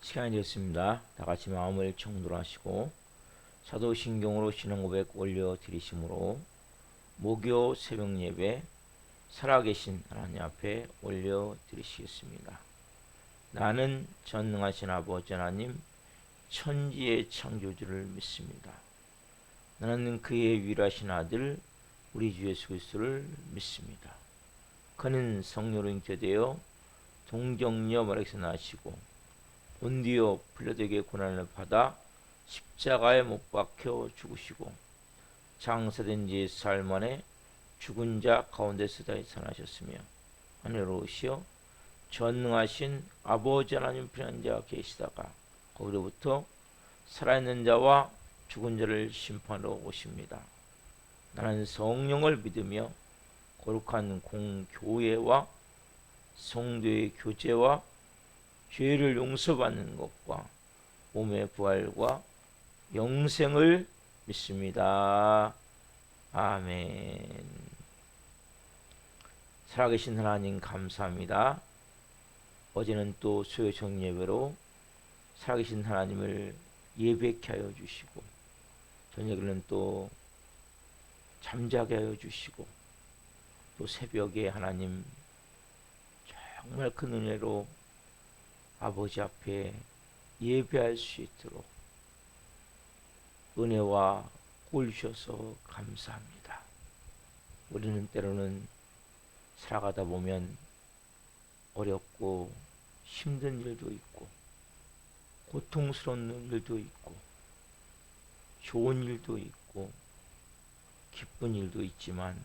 시간이 되었습니다. 다 같이 마음을 청돌하시고 사도신경으로 신앙 고백 올려드리심으로 목요 새벽 예배 살아계신 하나님 앞에 올려드리시겠습니다. 나는 전능하신 아버지 하나님 천지의 창조주를 믿습니다. 나는 그의 유일하신 아들 우리 주 예수 그리스도를 믿습니다. 그는 성령으로 잉태되어 동정녀 마리아에서 나시고 본디오 빌라도에게 고난을 받아 십자가에 못 박혀 죽으시고 장사된 지 사흘 만에 죽은 자 가운데서 다시 살아나셨으며 하늘로 오시어 전능하신 아버지 하나님 편한 자 계시다가 거기로부터 살아있는 자와 죽은 자를 심판하러 오십니다. 나는 성령을 믿으며 거룩한 공교회와 성도의 교제와 죄를 용서받는 것과 몸의 부활과 영생을 믿습니다. 아멘. 살아계신 하나님 감사합니다. 어제는 또 수요 정예배로 살아계신 하나님을 예배케 하여 주시고 저녁에는 또 잠자게 하여 주시고 또 새벽에 하나님 정말 큰 은혜로 아버지 앞에 예배할 수 있도록 은혜와 꼴 주셔서 감사합니다. 우리는 때로는 살아가다 보면 어렵고 힘든 일도 있고 고통스러운 일도 있고 좋은 일도 있고 기쁜 일도 있지만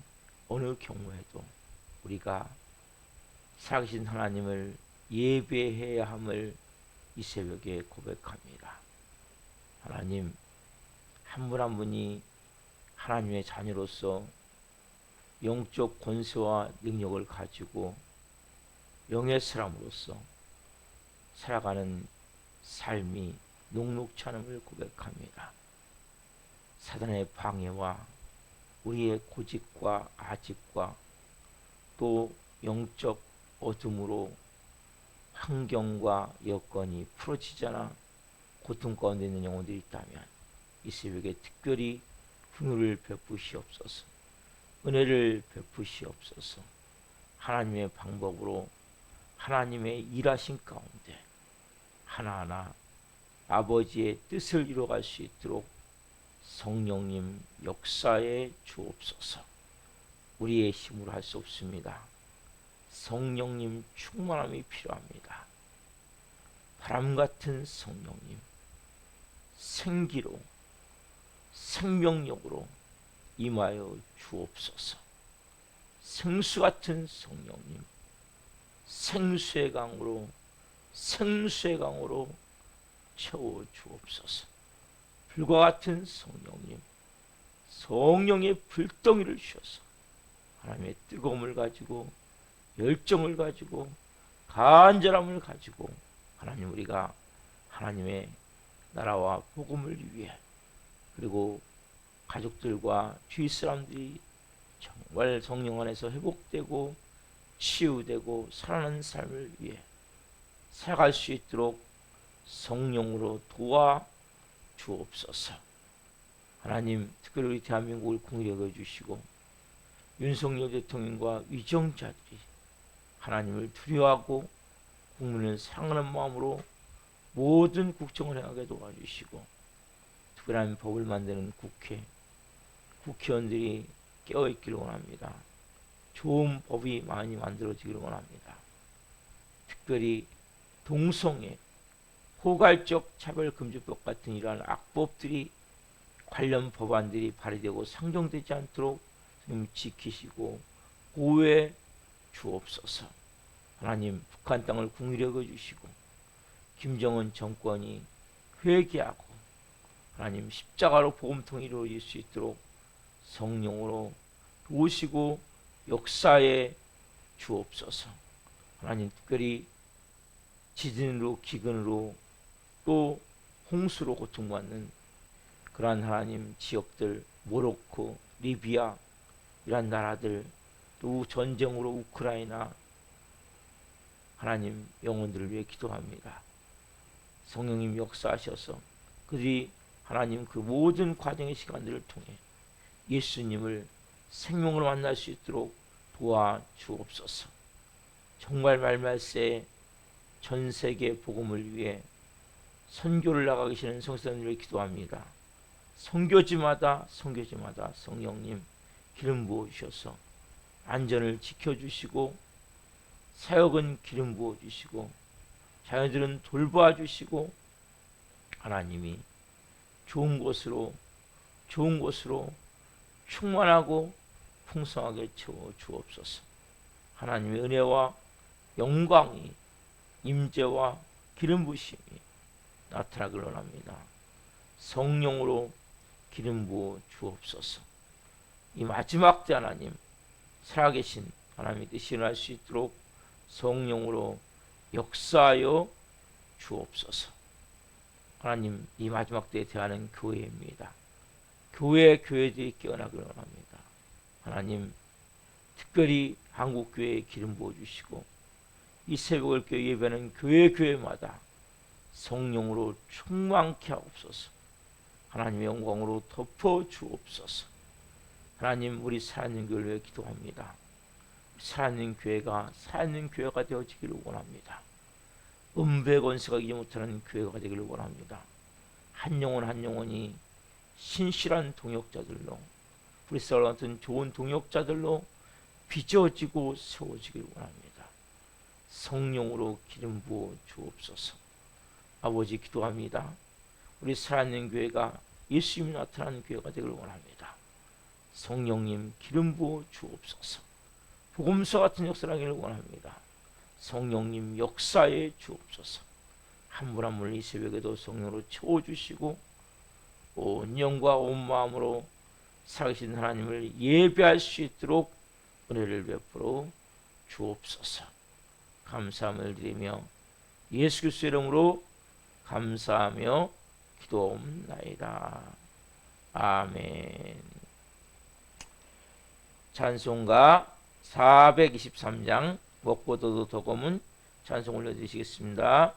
어느 경우에도 우리가 살아계신 하나님을 예배해야 함을 이 새벽에 고백합니다. 하나님, 한 분 한 분이 하나님의 자녀로서 영적 권세와 능력을 가지고 영의 사람으로서 살아가는 삶이 녹록치 않음을 고백합니다. 사단의 방해와 우리의 고집과 아집과 또 영적 어둠으로 환경과 여건이 풀어지지 않아 고통 가운데 있는 영혼들이 있다면 이 새벽에 특별히 긍휼을 베푸시옵소서. 은혜를 베푸시옵소서. 하나님의 방법으로 하나님의 일하신 가운데 하나하나 아버지의 뜻을 이루어갈 수 있도록 성령님 역사에 주옵소서. 우리의 힘으로 할 수 없습니다. 성령님 충만함이 필요합니다. 바람 같은 성령님, 생기로 생명력으로 임하여 주옵소서. 생수 같은 성령님, 생수의 강으로 채워 주옵소서. 불과 같은 성령님, 성령의 불덩이를 주셔서 하나님의 뜨거움을 가지고 열정을 가지고 간절함을 가지고 하나님 우리가 하나님의 나라와 복음을 위해 그리고 가족들과 주위 사람들이 정말 성령 안에서 회복되고 치유되고 살아나는 삶을 위해 살아갈 수 있도록 성령으로 도와 주옵소서. 하나님 특별히 우리 대한민국을 긍휼히 여겨주시고 윤석열 대통령과 위정자들이 하나님을 두려워하고 국민을 사랑하는 마음으로 모든 국정을 행하게 도와주시고 특별한 법을 만드는 국회의원들이 깨어있기를 원합니다. 좋은 법이 많이 만들어지기를 원합니다. 특별히 동성애, 포괄적 차별금지법 같은 이러한 악법들이 관련 법안들이 발의되고 상정되지 않도록 지키시고 보호해 주옵소서. 하나님 북한 땅을 긍휼히 여겨주시고 김정은 정권이 회개하고 하나님 십자가로 복음통일이 이루어질 수 있도록 성령으로 도우시고 역사에 주옵소서. 하나님 특별히 지진으로 기근으로 또 홍수로 고통받는 그러한 하나님 지역들 모로코, 리비아 이런 나라들 또 전쟁으로 우크라이나 하나님 영혼들을 위해 기도합니다. 성령님 역사하셔서 그들이 하나님 그 모든 과정의 시간들을 통해 예수님을 생명으로 만날 수 있도록 도와주옵소서. 정말 말말세 전 세계 복음을 위해 선교를 나가 계시는 성도님을 기도합니다. 선교지마다 성령님 기름 부어 주셔서 안전을 지켜주시고 사역은 기름 부어 주시고 자녀들은 돌봐 주시고 하나님이 좋은 곳으로 충만하고 풍성하게 채워 주옵소서. 하나님의 은혜와 영광이 임재와 기름 부심이 나타나길 원합니다. 성령으로 기름 부어 주옵소서. 이 마지막 때 하나님 살아계신 하나님의 뜻이 일어날 수 있도록 성령으로 역사하여 주옵소서. 하나님 이 마지막 때에 대하는 교회입니다. 교회들이 깨어나길 원합니다. 하나님 특별히 한국교회에 기름 부어주시고 이 새벽을 교회 예배하는 교회마다 성령으로 충만케 하옵소서. 하나님의 영광으로 덮어 주옵소서. 하나님 우리 살아있는 교회를 위해 기도합니다. 살아있는 교회가 되어지기를 원합니다. 음배 권세가 이기 못하는 교회가 되기를 원합니다. 한 영혼이 신실한 동역자들로 브리스와 같은 좋은 동역자들로 빚어지고 세워지기를 원합니다. 성령으로 기름 부어 주옵소서. 아버지 기도합니다. 우리 살아있는 교회가 예수님이 나타나는 교회가 되기를 원합니다. 성령님 기름 부어 주옵소서. 복음서 같은 역사를 하기를 원합니다. 성령님 역사에 주옵소서. 한 분 한 분 이 새벽에도 성령으로 채워주시고 온 영과 온 마음으로 살아계신 하나님을 예배할 수 있도록 은혜를 베풀어 주옵소서. 감사함을 드리며 예수 그리스도의 이름으로 감사하며 기도옵나이다. 아멘. 찬송가 423장 먹고도도 덕음은 찬송 올려드리시겠습니다.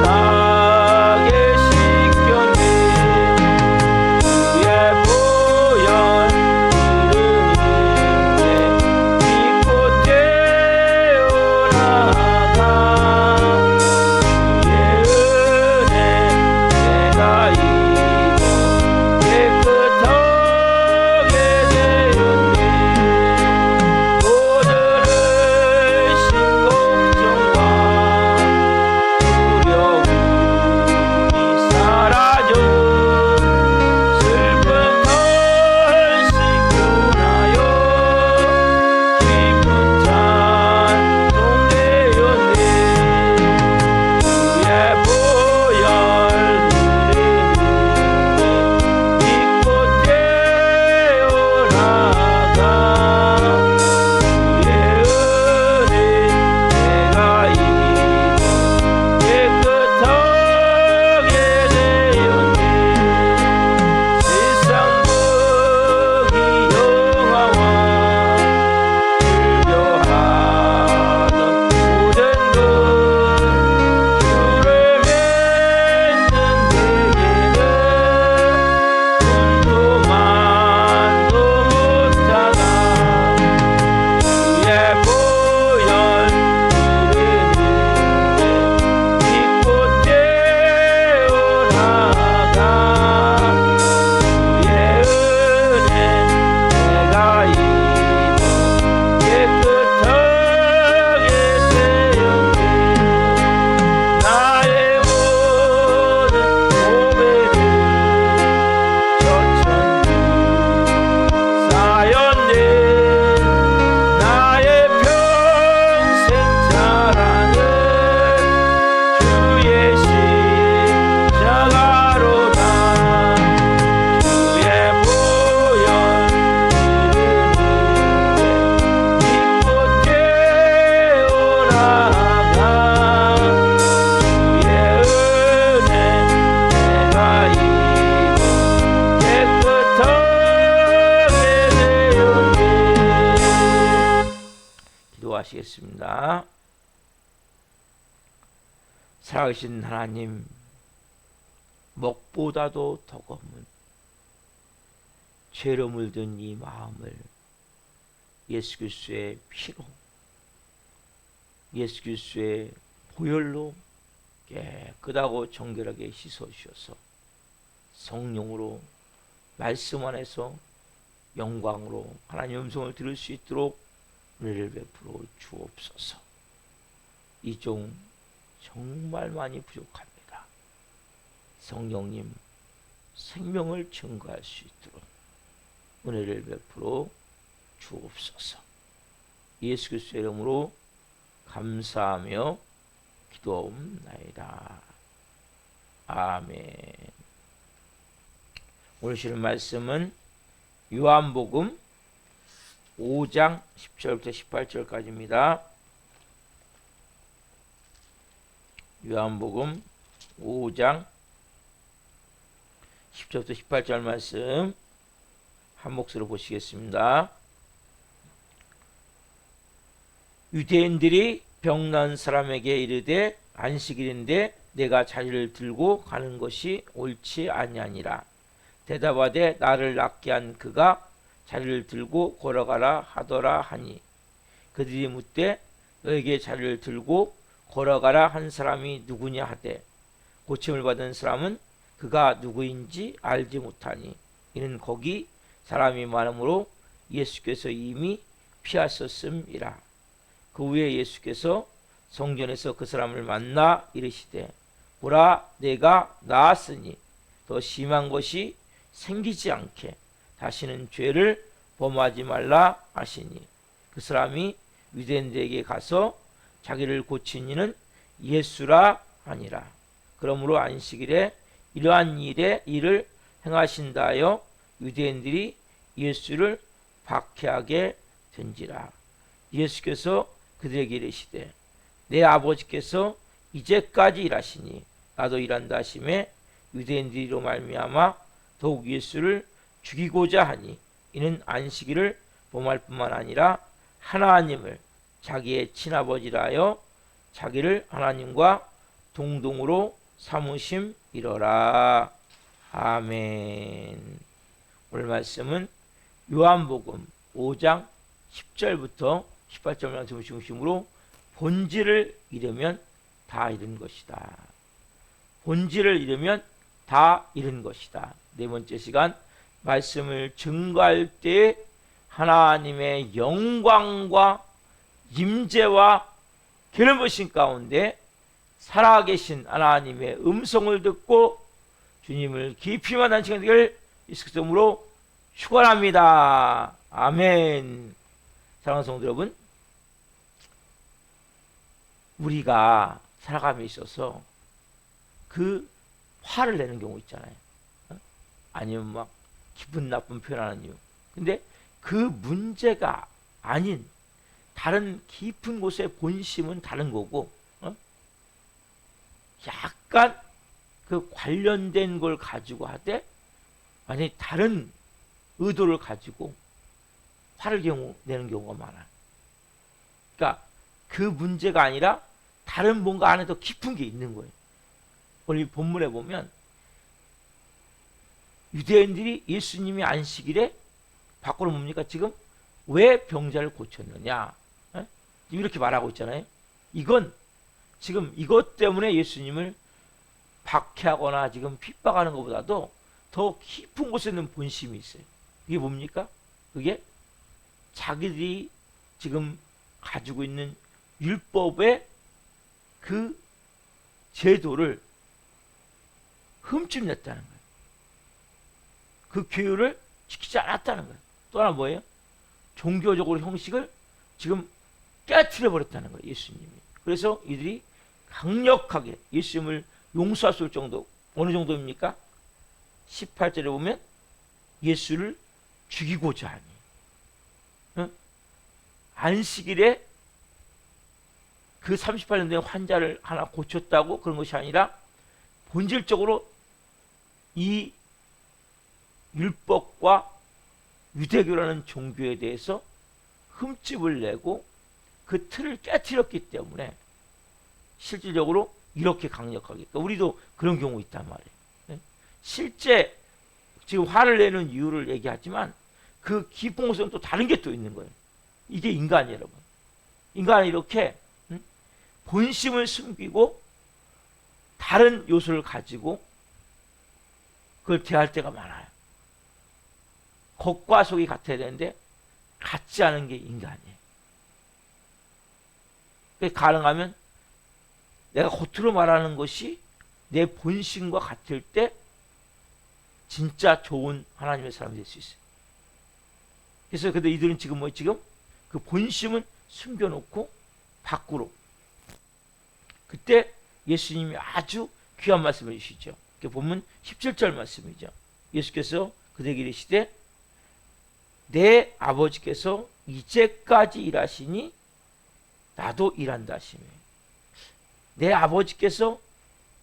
다 보시겠습니다. 살아계신 하나님, 먹보다도 더 검은 죄로 물든 이 마음을 예수 그리스도의 피로, 예수 그리스도의 보혈로 깨끗하고 정결하게 씻어주셔서 성령으로 말씀 안에서 영광으로 하나님의 음성을 들을 수 있도록 은혜를 베풀어 주옵소서. 이 종 정말 많이 부족합니다. 성령님 생명을 증거할 수 있도록 은혜를 베풀어 주옵소서. 예수 그리스도의 이름으로 감사하며 기도옵나이다. 아멘. 오늘 주신 말씀은 요한복음 5장 10절부터 18절까지입니다. 요한복음 5장 10절부터 18절 말씀 한 목소리로 보시겠습니다. 유대인들이 병난 사람에게 이르되 안식일인데 내가 자리를 들고 가는 것이 옳지 아니하니라. 대답하되 나를 낫게 한 그가 자리를 들고 걸어가라 하더라 하니 그들이 묻되 너에게 자리를 들고 걸어가라 한 사람이 누구냐 하되 고침을 받은 사람은 그가 누구인지 알지 못하니 이는 거기 사람이 많음으로 예수께서 이미 피하셨음이라. 그 후에 예수께서 성전에서 그 사람을 만나 이르시되 보라 내가 나았으니 더 심한 것이 생기지 않게 다시는 죄를 범하지 말라 하시니 그 사람이 유대인들에게 가서 자기를 고친 이는 예수라 하니라. 그러므로 안식일에 이러한 일을 행하신다 하여 유대인들이 예수를 박해하게 된지라. 예수께서 그들에게 이르시되 내 아버지께서 이제까지 일하시니 나도 일한다 하시매 유대인들이로 말미암아 더욱 예수를 죽이고자 하니 이는 안식일을 범할 뿐만 아니라 하나님을 자기의 친아버지라 하여 자기를 하나님과 동등으로 삼으심이러라. 아멘. 오늘 말씀은 요한복음 5장 10절부터 18절 말씀을 중심으로 본질을 잃으면 다 잃은 것이다. 본질을 잃으면 다 잃은 것이다. 네 번째 시간 말씀을 증거할 때 하나님의 영광과 임재와 기름부으심 가운데 살아계신 하나님의 음성을 듣고 주님을 깊이 만난 시간 되기를 예수 그리스도 이름으로 축원합니다. 아멘. 사랑하는 성도 여러분, 우리가 살아감에 있어서 그 화를 내는 경우 있잖아요. 아니면 막 기분 나쁜 표현하는 이유. 근데 그 문제가 아닌 다른 깊은 곳의 본심은 다른 거고, 약간 그 관련된 걸 가지고 하되 완전히 다른 의도를 가지고 화를 내는 경우가 많아요. 그러니까 그 문제가 아니라 다른 뭔가 안에 더 깊은 게 있는 거예요. 오늘 본문에 보면 유대인들이 예수님이 안식일에 밖으로 뭡니까? 지금 왜 병자를 고쳤느냐? 지금 이렇게 말하고 있잖아요. 이건 지금 이것 때문에 예수님을 박해하거나 지금 핍박하는 것보다도 더 깊은 곳에 있는 본심이 있어요. 그게 뭡니까? 그게 자기들이 지금 가지고 있는 율법의 그 제도를 흠집냈다는 거예요. 그 규율을 지키지 않았다는 거예요. 또 하나 뭐예요? 종교적으로 형식을 지금 깨트려 버렸다는 거예요. 예수님이. 그래서 이들이 강력하게 예수님을 용서할 수 있을 정도. 어느 정도입니까? 18절에 보면 예수를 죽이고자 하니, 안식일에 그 38년 된 환자를 하나 고쳤다고 그런 것이 아니라 본질적으로 이 율법과 유대교라는 종교에 대해서 흠집을 내고 그 틀을 깨트렸기 때문에 실질적으로 이렇게 강력하게. 그러니까 우리도 그런 경우 있단 말이에요. 실제 지금 화를 내는 이유를 얘기하지만 그 깊은 곳에는 또 다른 게 또 있는 거예요. 이게 인간이에요, 여러분. 인간은 이렇게 본심을 숨기고 다른 요소를 가지고 그걸 대할 때가 많아요. 겉과 속이 같아야 되는데 같지 않은 게 인간이에요. 가능하면 내가 겉으로 말하는 것이 내 본심과 같을 때 진짜 좋은 하나님의 사람이 될 수 있어요. 그래서 근데 이들은 지금 지금 그 본심은 숨겨놓고 밖으로. 그때 예수님이 아주 귀한 말씀을 해주시죠. 보면 17절 말씀이죠. 예수께서 그들에게 이르시되 내 아버지께서 이제까지 일하시니 나도 일한다 하시며. 내 아버지께서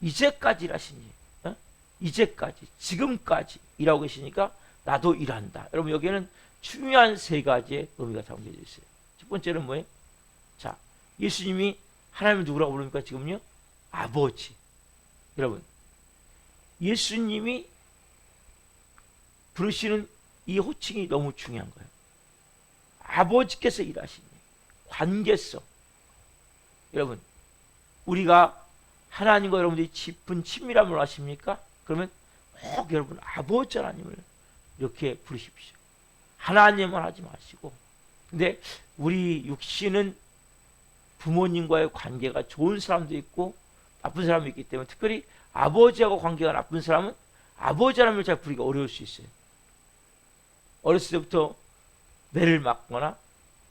이제까지 일하시니, 이제까지, 지금까지 일하고 계시니까 나도 일한다. 여러분, 여기에는 중요한 세 가지의 의미가 담겨져 있어요. 첫 번째는 뭐예요? 자, 예수님이 하나님을 누구라고 부릅니까? 지금요? 아버지. 여러분, 예수님이 부르시는 이 호칭이 너무 중요한 거예요. 아버지께서 일하시니, 관계성. 여러분, 우리가 하나님과 여러분들이 깊은 친밀함을 아십니까? 그러면 꼭 여러분 아버지 하나님을 이렇게 부르십시오. 하나님만 하지 마시고. 근데 우리 육신은 부모님과의 관계가 좋은 사람도 있고 나쁜 사람도 있기 때문에, 특별히 아버지하고 관계가 나쁜 사람은 아버지 하나님을 잘 부르기가 어려울 수 있어요. 어렸을 때부터 매를 맞거나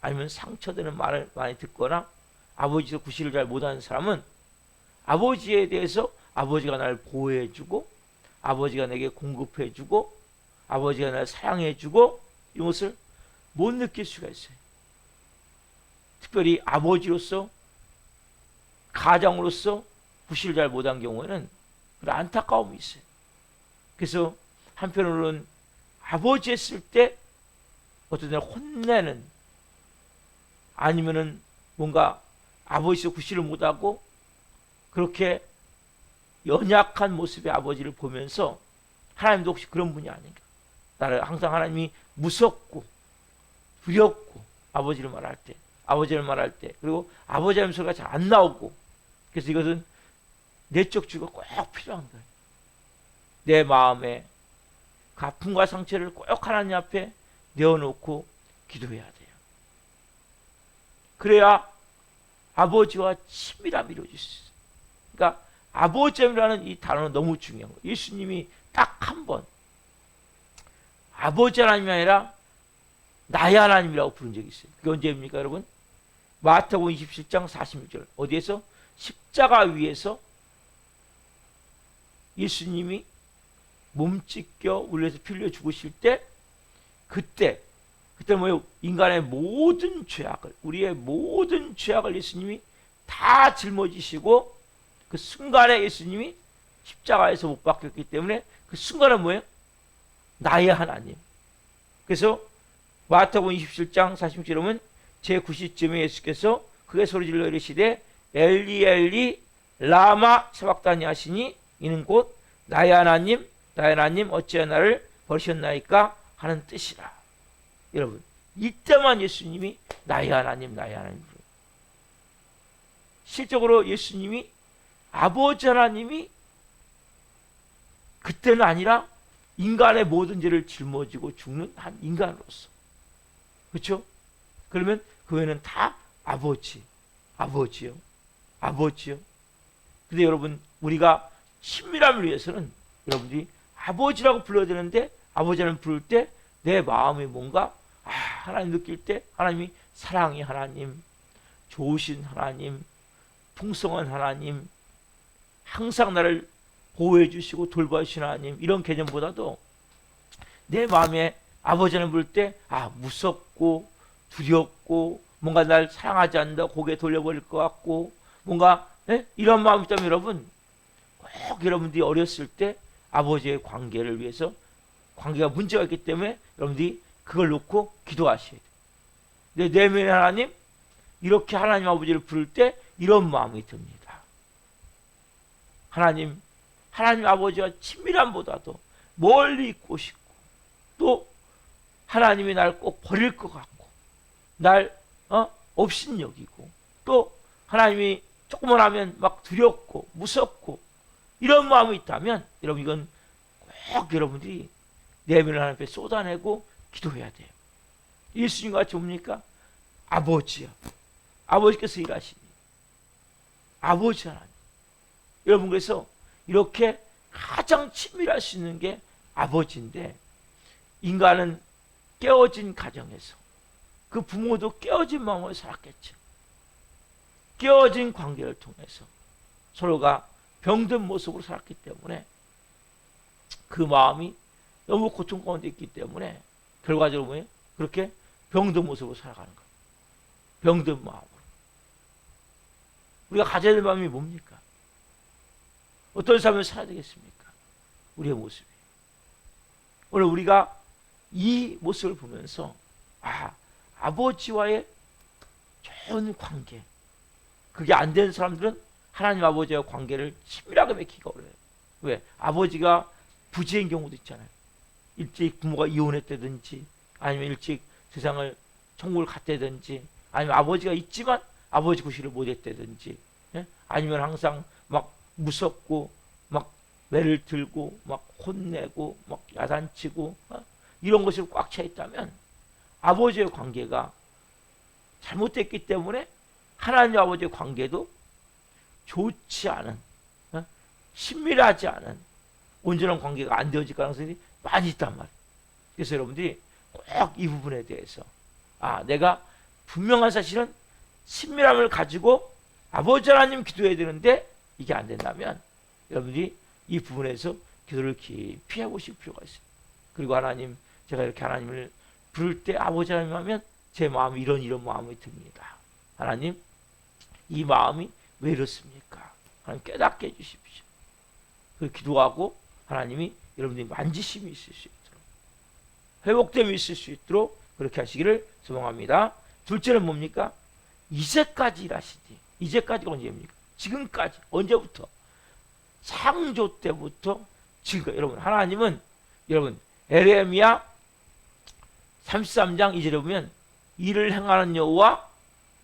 아니면 상처되는 말을 많이 듣거나 아버지의 구실을 잘 못하는 사람은 아버지에 대해서 아버지가 나를 보호해주고 아버지가 내게 공급해주고 아버지가 나를 사랑해주고 이것을 못 느낄 수가 있어요. 특별히 아버지로서, 가장으로서 구실을 잘 못한 경우에는 그런 안타까움이 있어요. 그래서 한편으로는 아버지 했을 때 어떤 때는 혼내는, 아니면은 뭔가 아버지의 구실을 못하고 그렇게 연약한 모습의 아버지를 보면서 하나님도 혹시 그런 분이 아닌가? 나를 항상 하나님이 무섭고 두렵고 아버지를 말할 때 그리고 아버지 하는 소리가 잘 안 나오고, 그래서 이것은 내적 주가 꼭 필요한 거예요. 내 마음에 그 아픔과 상처를 꼭 하나님 앞에 내어놓고 기도해야 돼요. 그래야 아버지와 친밀함이 이루어질 수 있어요. 그러니까 아버지라는 이 단어는 너무 중요한 거예요. 예수님이 딱 한 번 아버지 하나님이 아니라 나의 하나님이라고 부른 적이 있어요. 그게 언제입니까, 여러분? 마태복음 27장 46절. 어디에서? 십자가 위에서 예수님이 몸찢겨 우리에서 피 흘려 죽으실 때, 그때 뭐예요? 인간의 모든 죄악을, 우리의 모든 죄악을 예수님이 다 짊어지시고 그 순간에 예수님이 십자가에서 못 박혔기 때문에 그 순간은 뭐예요? 나의 하나님. 그래서 마태복음 27장 46절에 보면 제9시쯤에 예수께서 크게 소리질러 이르시되 엘리 엘리 라마 사박다니 하시니 이는 곧 나의 하나님 어찌하여 나를 버리셨나이까 하는 뜻이라. 여러분, 이때만 예수님이 나의 하나님 부르요. 실적으로 예수님이 아버지 하나님이 그때는 아니라 인간의 모든 죄를 짊어지고 죽는 한 인간으로서. 그렇죠? 그러면 그 외에는 다 아버지요. 근데 여러분, 우리가 친밀함을 위해서는 여러분들이 아버지라고 불러야 되는데, 아버지라는 부를 때 내 마음이 뭔가 하나님 느낄 때 하나님이 사랑의 하나님, 좋으신 하나님, 풍성한 하나님, 항상 나를 보호해 주시고 돌봐주시는 하나님, 이런 개념보다도 내 마음에 아버지를 부를 때 무섭고 두렵고 뭔가 날 사랑하지 않는다, 고개 돌려버릴 것 같고 뭔가 이런 마음이 있다면 여러분, 꼭 여러분들이 어렸을 때 아버지의 관계를 위해서, 관계가 문제가 있기 때문에 여러분들이 그걸 놓고 기도하셔야 돼요. 내 내면의 하나님, 이렇게 하나님 아버지를 부를 때 이런 마음이 듭니다. 하나님 아버지와 친밀함보다도 멀리 있고 싶고, 또 하나님이 날 꼭 버릴 것 같고, 날 없인 여기고, 또 하나님이 조금만 하면 막 두렵고 무섭고 이런 마음이 있다면, 여러분 이건 꼭 여러분들이 내면을 하나님 앞에 쏟아내고 기도해야 돼요. 예수님과 같이 뭡니까? 아버지요. 아버지께서 일하시니 아버지 하나님. 여러분, 그래서 이렇게 가장 친밀할 수 있는 게 아버지인데, 인간은 깨어진 가정에서 그 부모도 깨어진 마음으로 살았겠죠. 깨어진 관계를 통해서 서로가 병든 모습으로 살았기 때문에 그 마음이 너무 고통 가운데 있기 때문에 결과적으로 뭐예요? 그렇게 병든 모습으로 살아가는 거예요. 병든 마음으로. 우리가 가져야 될 마음이 뭡니까? 어떤 삶을 살아야 되겠습니까? 우리의 모습이. 오늘 우리가 이 모습을 보면서 아버지와의 좋은 관계, 그게 안 되는 사람들은 하나님 아버지와 관계를 친밀하게 맺기가 어려워요. 왜? 아버지가 부재인 경우도 있잖아요. 일찍 부모가 이혼했다든지, 아니면 일찍 세상을 천국을 갔다든지, 아니면 아버지가 있지만 아버지 구실을 못했다든지, 아니면 항상 막 무섭고 막 매를 들고 막 혼내고 막 야단치고 이런 것으로 꽉 차 있다면 아버지의 관계가 잘못됐기 때문에 하나님 아버지의 관계도 좋지 않은, 친밀하지 않은 온전한 관계가 안 되어질 가능성이 많이 있단 말이에요. 그래서 여러분들이 꼭 이 부분에 대해서 내가 분명한 사실은 친밀함을 가지고 아버지 하나님 기도해야 되는데 이게 안 된다면 여러분들이 이 부분에서 기도를 깊이 해보실 필요가 있어요. 그리고 하나님, 제가 이렇게 하나님을 부를 때 아버지 하나님 하면 제 마음이 이런 마음이 듭니다. 하나님, 이 마음이 왜 이렇습니까? 하나님 깨닫게 해주십시오. 그 기도하고 하나님이 여러분들이 만지심이 있을 수 있도록, 회복됨이 있을 수 있도록 그렇게 하시기를 소망합니다. 둘째는 뭡니까? 이제까지 일하시니. 이제까지가 언제입니까? 지금까지. 언제부터? 창조 때부터 지금까지. 여러분, 하나님은 여러분 에레미야 33장 2절에 보면 일을 행하는 여호와,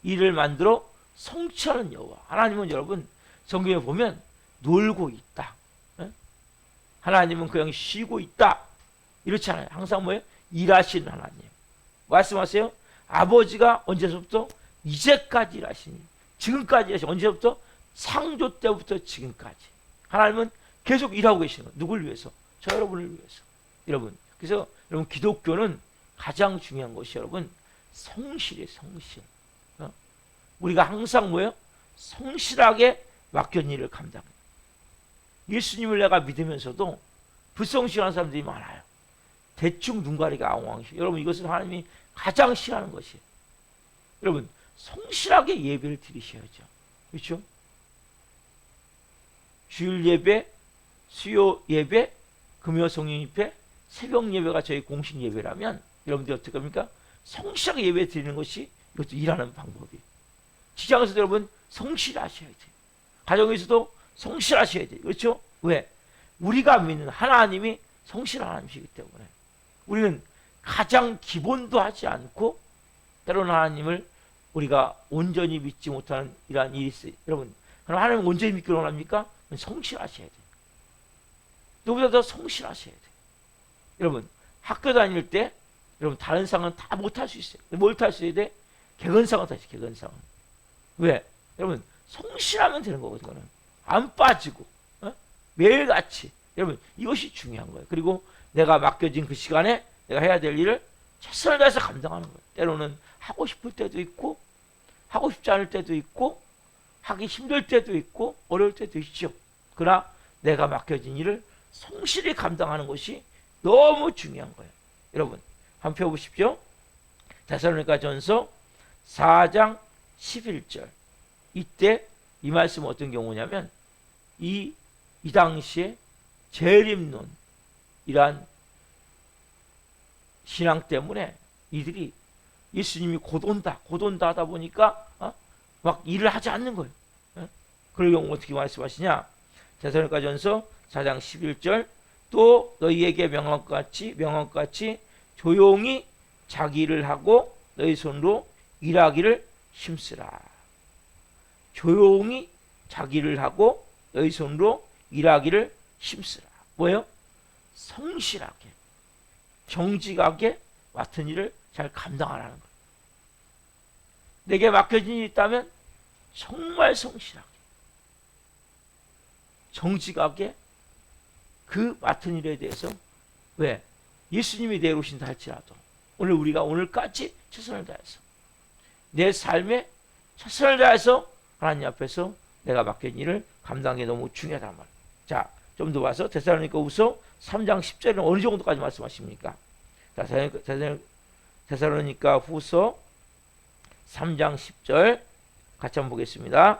일을 만들어 성취하는 여호와. 하나님은 여러분 성경에 보면 놀고 있다. 하나님은 그냥 쉬고 있다. 이렇지 않아요. 항상 뭐예요? 일하시는 하나님. 말씀하세요. 아버지가 언제서부터? 이제까지 일하시니. 지금까지 일하시니. 언제부터? 창조 때부터 지금까지. 하나님은 계속 일하고 계시는 거예요. 누굴 위해서? 저 여러분을 위해서. 여러분, 그래서 여러분 기독교는 가장 중요한 것이 여러분 성실이에요. 성실. 우리가 항상 뭐예요? 성실하게 맡겨진 일을 감당해요. 예수님을 내가 믿으면서도 불성실한 사람들이 많아요. 대충 눈 가리기 앙왕시. 여러분, 이것은 하나님이 가장 싫어하는 것이에요. 여러분, 성실하게 예배를 드리셔야죠. 그렇죠? 주일 예배, 수요 예배, 금요 성령 집회, 새벽 예배가 저희 공식 예배라면 여러분들이 어떻게 합니까? 성실하게 예배 드리는 것이 이것도 일하는 방법이에요. 직장에서도 여러분 성실하셔야 돼요. 가정에서도 성실하셔야 돼요. 그렇죠? 왜? 우리가 믿는 하나님이 성실한 하나님이시기 때문에 우리는 가장 기본도 하지 않고 때로는 하나님을 우리가 온전히 믿지 못하는 이러한 일이 있어요. 여러분, 그럼 하나님을 온전히 믿기로 원합니까? 성실하셔야 돼요. 누구보다 더 성실하셔야 돼요. 여러분, 학교 다닐 때 여러분 다른 상은 다 못할 수 있어요. 뭘 탈 수 있어야 돼? 개근상은 탈 수 있어요. 개근상은. 왜? 여러분, 성실하면 되는 거거든요. 안 빠지고 매일같이. 여러분, 이것이 중요한 거예요. 그리고 내가 맡겨진 그 시간에 내가 해야 될 일을 최선을 다해서 감당하는 거예요. 때로는 하고 싶을 때도 있고 하고 싶지 않을 때도 있고 하기 힘들 때도 있고 어려울 때도 있죠. 그러나 내가 맡겨진 일을 성실히 감당하는 것이 너무 중요한 거예요. 여러분, 한번 펴보십시오. 데살로니가전서 4장 11절. 이때 이 말씀은 어떤 경우냐면 이 당시에 재림론이란 신앙 때문에 이들이 예수님이 곧 온다 하다 보니까 막 일을 하지 않는 거예요. 그럴 경우 어떻게 말씀하시냐? 데살로니가전서 4장 11절 또 너희에게 명한 것 같이 조용히 자기 일을 하고 너희 손으로 일하기를 힘쓰라. 조용히 자기 일을 하고 너희 손으로 일하기를 힘쓰라. 뭐예요? 성실하게 정직하게 맡은 일을 잘 감당하라는 거예요. 내게 맡겨진 일이 있다면 정말 성실하게 정직하게 그 맡은 일에 대해서 왜? 예수님이 내려오신다 할지라도 오늘 우리가 오늘까지 최선을 다해서 내 삶에 최선을 다해서 하나님 앞에서 내가 맡긴 일을 감당하는 게 너무 중요하단 말이에요. 자, 좀 더 봐서 데살로니가후서 3장 10절은 어느 정도까지 말씀하십니까? 데살로니가후서 3장 10절 같이 한번 보겠습니다.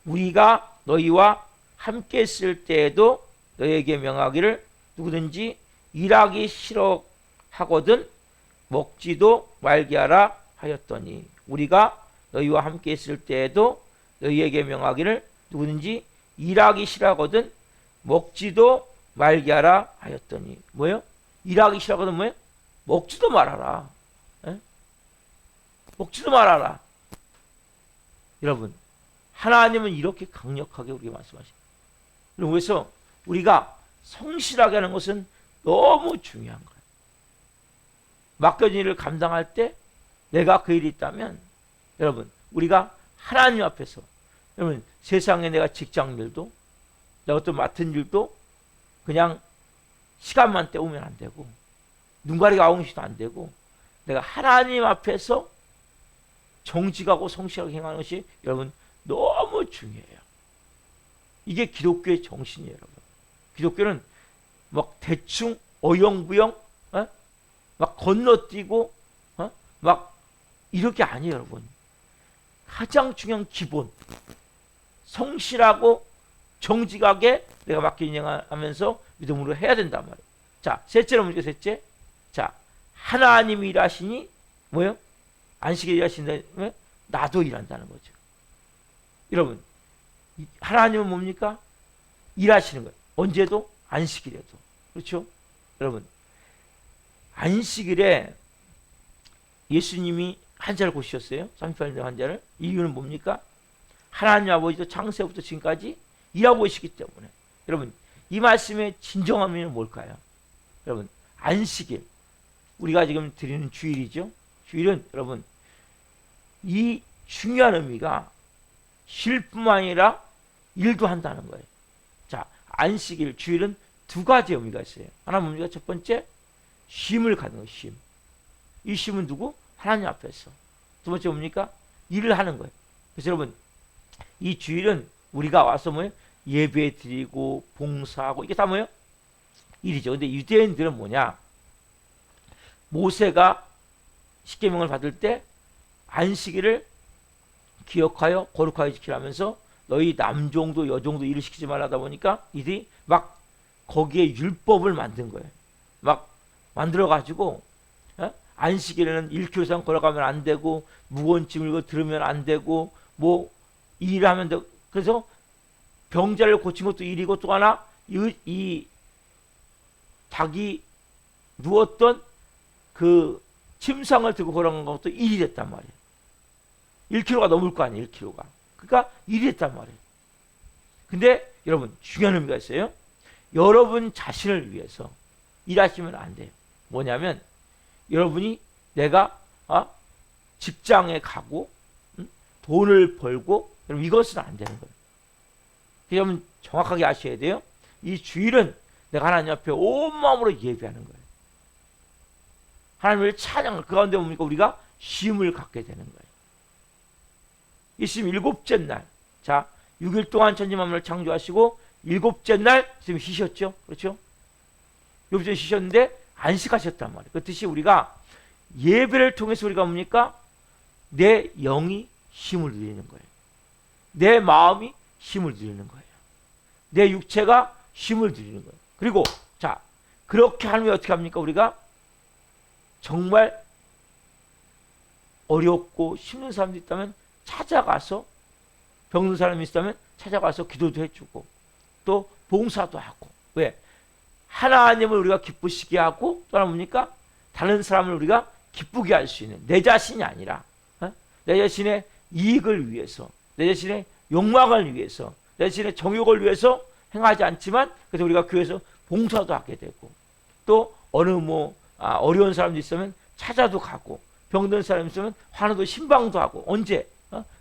우리가 너희와 함께 있을 때에도 너희에게 명하기를 누구든지 일하기 싫어 하거든 먹지도 말게 하라 하였더니 우리가 너희와 함께 있을 때에도 너희에게 명하기를 누구든지 일하기 싫어하거든 먹지도 말게 하라 하였더니 뭐예요? 일하기 싫어하거든 뭐예요? 먹지도 말아라. 에? 먹지도 말아라. 여러분 하나님은 이렇게 강력하게 우리에게 말씀하십니다. 그래서 우리가 성실하게 하는 것은 너무 중요한 거예요. 맡겨진 일을 감당할 때 내가 그 일이 있다면 여러분 우리가 하나님 앞에서 여러분 세상에 내가 직장 일도 내가 어떤 맡은 일도 그냥 시간만 때우면 안 되고 눈 가리고 아웅시도 안 되고 내가 하나님 앞에서 정직하고 성실하게 행하는 것이 여러분 너무 중요해요. 이게 기독교의 정신이에요. 여러분 기독교는 막 대충 어영부영 막 건너뛰고 막 이렇게 아니에요. 여러분 가장 중요한 기본 성실하고 정직하게 내가 맡긴 일 하면서 믿음으로 해야 된단 말이에요. 자, 셋째로 문제 셋째. 자, 하나님이 일하시니 뭐예요? 안식일에 일하신다. 나도 일한다는 거죠. 여러분 하나님은 뭡니까? 일하시는 거예요. 언제도 안식일에도. 그렇죠? 여러분 안식일에 예수님이 환자를 고치셨어요. 38년 환자를. 이유는 뭡니까? 하나님 아버지도 창세부터 지금까지 일하고 계시기 때문에. 여러분 이 말씀의 진정한 의미는 뭘까요? 여러분 안식일 우리가 지금 드리는 주일이죠. 주일은 여러분 이 중요한 의미가 쉴뿐만 아니라 일도 한다는 거예요. 자, 안식일 주일은 두 가지 의미가 있어요. 하나 뭡니까? 첫 번째 쉼을 갖는 거예요. 쉼. 이 쉼은 누구? 하나님 앞에서. 두 번째 뭡니까? 일을 하는 거예요. 그래서 여러분 이 주일은 우리가 와서 뭐예요? 예배 드리고 봉사하고 이게 다 뭐예요? 일이죠. 근데 유대인들은 뭐냐? 모세가 십계명을 받을 때 안식일을 기억하여 거룩하게 지키라면서 너희 남종도 여종도 일을 시키지 말라다 보니까 이들이 막 거기에 율법을 만든 거예요. 막 만들어가지고 안식일에는 1km 이상 걸어가면 안 되고 무거운 짐을 들으면 안 되고 뭐 일하면 되고 그래서 병자를 고친 것도 일이고 또 하나 이 자기 누웠던 그 침상을 들고 걸어간 것도 일이 됐단 말이에요. 1km가 넘을 거 아니에요. 1km가. 그러니까 일이 됐단 말이에요. 근데 여러분 중요한 의미가 있어요. 여러분 자신을 위해서 일하시면 안 돼요. 뭐냐면 여러분이 내가 직장에 가고 돈을 벌고 여러분 이것은 안 되는 거예요. 여러분 정확하게 아셔야 돼요. 이 주일은 내가 하나님 앞에 온 마음으로 예배하는 거예요. 하나님을 찬양을 그 가운데 뭡니까? 우리가 쉼을 갖게 되는 거예요. 예수님 일곱째 날, 자 6일 동안 천지 만물을 창조하시고 일곱째 날 예수님 쉬셨죠, 그렇죠? 일곱째 쉬셨는데 안식하셨단 말이에요. 그 뜻이 우리가 예배를 통해서 우리가 뭡니까? 내 영이 쉼을 누리는 거예요. 내 마음이 쉼을 누리는 거예요. 내 육체가 쉼을 누리는 거예요. 그리고 자 그렇게 하면 어떻게 합니까? 우리가 정말 어렵고 힘든 사람도 있다면 찾아가서, 병든 사람이 있다면 찾아가서 기도도 해주고 또 봉사도 하고. 왜? 하나님을 우리가 기쁘시게 하고, 또 하나 뭡니까? 다른 사람을 우리가 기쁘게 할 수 있는, 내 자신이 아니라 내 자신의 이익을 위해서, 내 자신의 욕망을 위해서, 내 자신의 정욕을 위해서 행하지 않지만, 그래서 우리가 교회에서 봉사도 하게 되고, 또 어느 어려운 사람도 있으면 찾아도 가고, 병든 사람이 있으면 환우도 신방도 하고. 언제?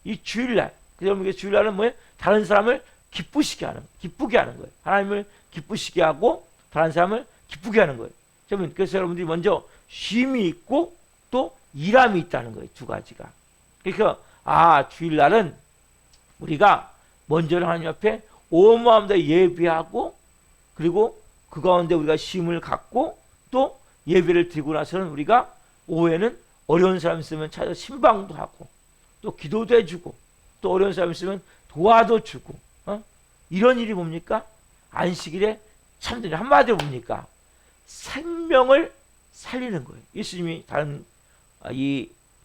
이 주일날. 그래서 이게 주일날은 뭐예요? 다른 사람을 기쁘게 하는 거예요. 하나님을 기쁘시게 하고 다른 사람을 기쁘게 하는 거예요. 그래서 여러분들이 먼저 쉼이 있고 또 일함이 있다는 거예요. 두 가지가. 그러니까 주일날은 우리가 먼저 하나님 앞에 온 마음 다 예배하고, 그리고 그 가운데 우리가 쉼을 갖고, 또 예배를 드리고 나서는 우리가 오후에는 어려운 사람 있으면 찾아서 신방도 하고, 또 기도도 해주고, 또 어려운 사람 있으면 도와도 주고, 이런 일이 뭡니까? 안식일에 참되는, 한마디로 뭡니까? 생명을 살리는 거예요. 예수님이 다른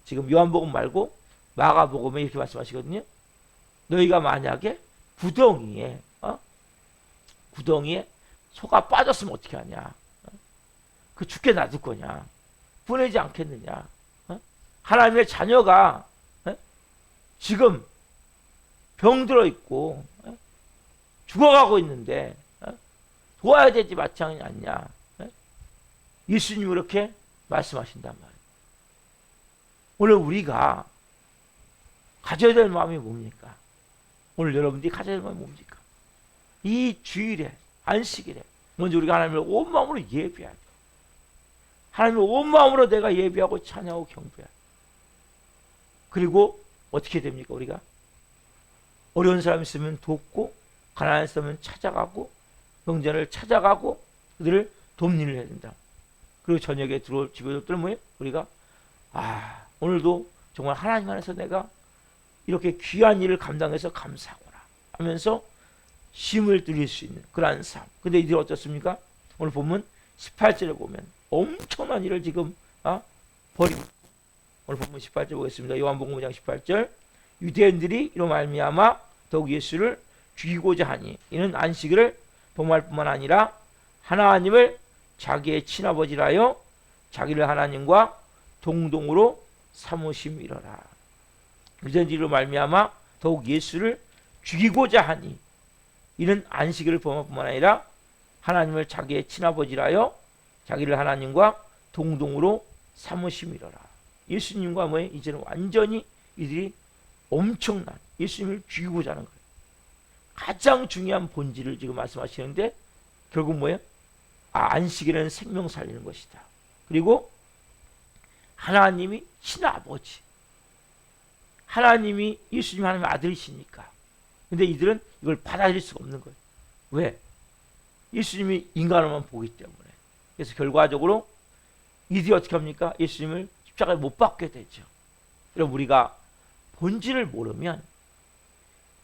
지금 요한복음 말고 마가복음에 이렇게 말씀하시거든요. 너희가 만약에 구덩이에 소가 빠졌으면 어떻게 하냐? 그 죽게 놔둘 거냐? 보내지 않겠느냐? 하나님의 자녀가 지금 병들어 있고 죽어가고 있는데 도와야 되지 마땅히 않냐? 예수님이 그렇게 말씀하신단 말이에요. 오늘 우리가 가져야 될 마음이 뭡니까? 오늘 여러분들이 가져야 될 마음이 뭡니까? 이 주일에, 안식일에 먼저 우리가 하나님을 온 마음으로 예배해야 돼. 하나님을 온 마음으로 내가 예배하고 찬양하고 경배해야 돼. 그리고 어떻게 됩니까? 우리가 어려운 사람 있으면 돕고, 가난한 사람은 찾아가고, 병자를 찾아가고, 그들을 돕는 일을 해야 된다. 그리고 저녁에 들어올 집에들은 뭐예요? 우리가 오늘도 정말 하나님 안에서 내가 이렇게 귀한 일을 감당해서 감사하구나 하면서 쉼을 누릴 수 있는 그러한 삶. 근데 이들이 어떻습니까? 오늘 보면 18절에 보면 엄청난 일을 지금 버리고, 오늘 보면 18절 보겠습니다. 요한복음 5장 18절. 유대인들이 이로 말미암아 더욱 예수를 죽이고자 하니 이는 안식일을 범할 뿐만 아니라 하나님을 자기의 친아버지라여 자기를 하나님과 동등으로 삼으심이로라. 유대인들로 말미암아 더욱 예수를 죽이고자 하니 이는 안식일을 범할 뿐만 아니라 하나님을 자기의 친아버지라여 자기를 하나님과 동등으로 삼으심이로라. 예수님과 뭐예요? 이제는 완전히 이들이 엄청난 예수님을 죽이고자 하는 거예요. 가장 중요한 본질을 지금 말씀하시는데 결국 뭐예요? 안식일은 생명 살리는 것이다. 그리고 하나님이 친아버지, 하나님이 예수님 하나님의 아들이시니까. 근데 이들은 이걸 받아들일 수가 없는 거예요. 왜? 예수님이 인간으로만 보기 때문에. 그래서 결과적으로 이들이 어떻게 합니까? 예수님을 십자가에 못 박게 되죠. 여러분, 우리가 본질을 모르면,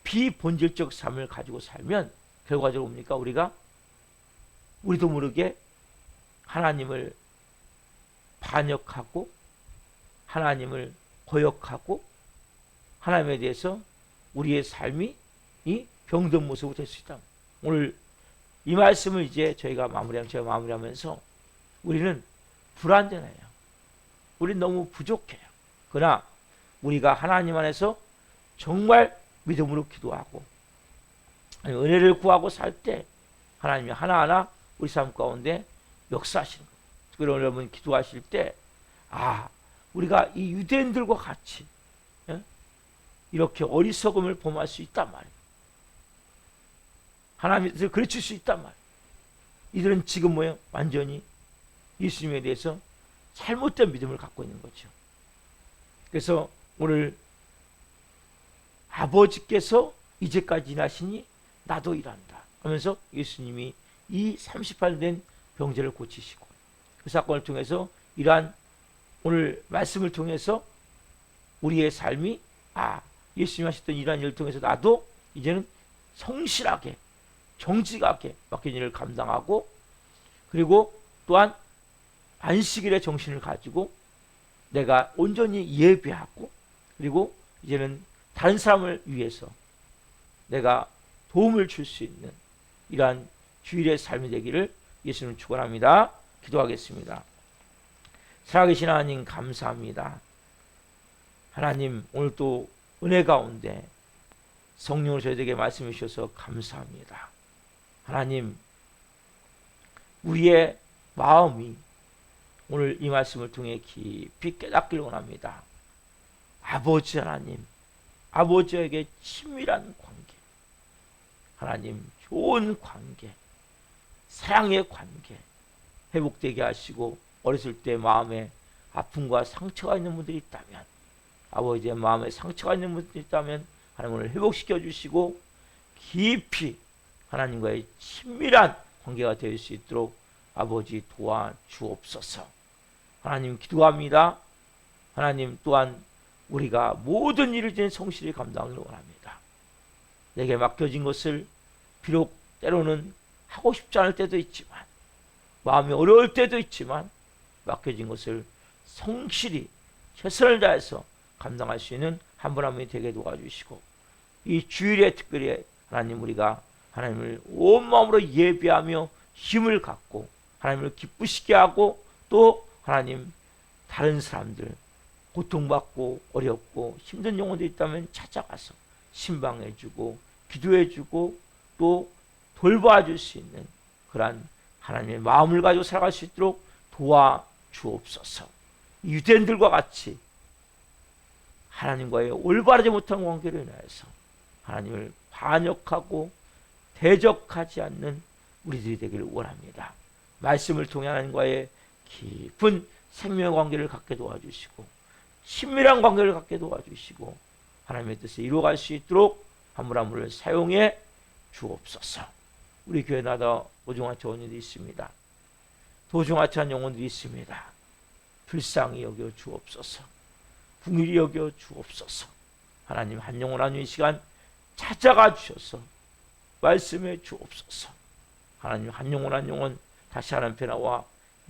비본질적 삶을 가지고 살면 결과적으로 뭡니까? 우리도 모르게 하나님을 반역하고 하나님을 거역하고 하나님에 대해서 우리의 삶이 이 병든 모습으로 될 수 있다. 오늘 이 말씀을 이제 제가 마무리하면서 우리는 불완전해요. 우리는 너무 부족해요. 그러나 우리가 하나님 안에서 정말 믿음으로 기도하고 은혜를 구하고 살 때 하나님이 하나하나 우리 삶 가운데 역사하시는 거예요. 그래서 여러분 기도하실 때 우리가 이 유대인들과 같이 이렇게 어리석음을 범할 수 있단 말이에요. 하나님을 가르칠 수 있단 말이에요. 이들은 지금 뭐예요? 완전히 예수님에 대해서 잘못된 믿음을 갖고 있는 거죠. 그래서 오늘 아버지께서 이제까지 일하시니 나도 일한다 하면서 예수님이 이 38년 된 병자를 고치시고 그 사건을 통해서 이러한 오늘 말씀을 통해서 우리의 삶이 예수님 하셨던 이러한 일을 통해서 나도 이제는 성실하게 정직하게 맡긴 일을 감당하고, 그리고 또한 안식일의 정신을 가지고 내가 온전히 예배하고, 그리고 이제는 다른 사람을 위해서 내가 도움을 줄 수 있는 이러한 주일의 삶이 되기를 예수님 축원합니다. 기도하겠습니다. 살아계신 하나님 감사합니다. 하나님, 오늘 또 은혜 가운데 성령으로 저희에게 말씀해 주셔서 감사합니다. 하나님, 우리의 마음이 오늘 이 말씀을 통해 깊이 깨닫기를 원합니다. 아버지 하나님, 아버지에게 친밀한 관계, 하나님 좋은 관계, 사랑의 관계 회복되게 하시고, 어렸을 때 마음에 아픔과 상처가 있는 분들이 있다면, 아버지의 마음에 상처가 있는 분들이 있다면 하나님 오늘 회복시켜 주시고, 깊이 하나님과의 친밀한 관계가 될 수 있도록 아버지 도와주옵소서. 하나님 기도합니다. 하나님 또한 우리가 모든 일을 지닌 성실히 감당하기를 원합니다. 내게 맡겨진 것을 비록 때로는 하고 싶지 않을 때도 있지만, 마음이 어려울 때도 있지만, 맡겨진 것을 성실히 최선을 다해서 감당할 수 있는 한 분 한 분이 되게 도와주시고, 이 주일에 특별히 하나님 우리가 하나님을 온 마음으로 예배하며 힘을 갖고 하나님을 기쁘시게 하고, 또 하나님 다른 사람들 고통받고 어렵고 힘든 영혼들이 있다면 찾아가서 신방해주고 기도해주고 또 돌봐줄 수 있는 그러한 하나님의 마음을 가지고 살아갈 수 있도록 도와주옵소서. 유대인들과 같이 하나님과의 올바르지 못한 관계로 인하여서 하나님을 반역하고 대적하지 않는 우리들이 되기를 원합니다. 말씀을 통해 하나님과의 깊은 생명의 관계를 갖게 도와주시고, 친밀한 관계를 갖게 도와주시고, 하나님의 뜻을 이루어갈 수 있도록 한 분 한 분을 사용해 주옵소서. 우리 교회 나다 도중하치 원인들이 있습니다. 도중하치한 영혼들이 있습니다. 불쌍히 여겨 주옵소서. 긍휼히 여겨 주옵소서. 하나님 한 영혼 한 이 시간 찾아가 주셔서 말씀해 주옵소서. 하나님 한 영혼 한 영혼 다시 하나님 앞에 나와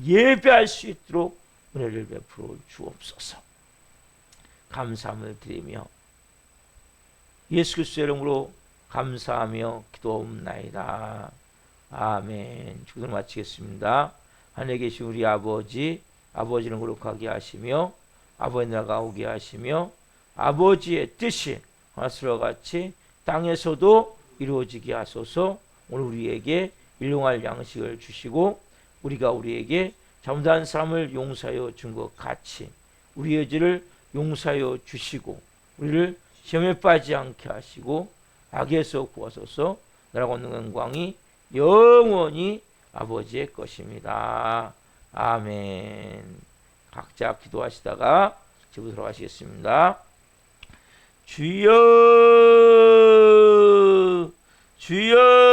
예배할 수 있도록 은혜를 베풀어 주옵소서. 감사함을 드리며 예수 그리스도의 이름으로 감사하며 기도옵나이다. 아멘. 기도를 마치겠습니다. 하늘에 계신 우리 아버지, 아버지는 거룩하게 하시며 아버지 나라가 오게 하시며 아버지의 뜻이 하늘과 같이 땅에서도 이루어지게 하소서. 오늘 우리에게 일용할 양식을 주시고, 우리가 우리에게 잘못한 사람을 용서하여 준 것 같이 우리의 죄를 용서하여 주시고, 우리를 시험에 빠지지 않게 하시고 악에서 구하소서. 나라가 있는 영광이 영원히 아버지의 것입니다. 아멘. 각자 기도하시다가 집으로 들어가시겠습니다. 주여, 주여.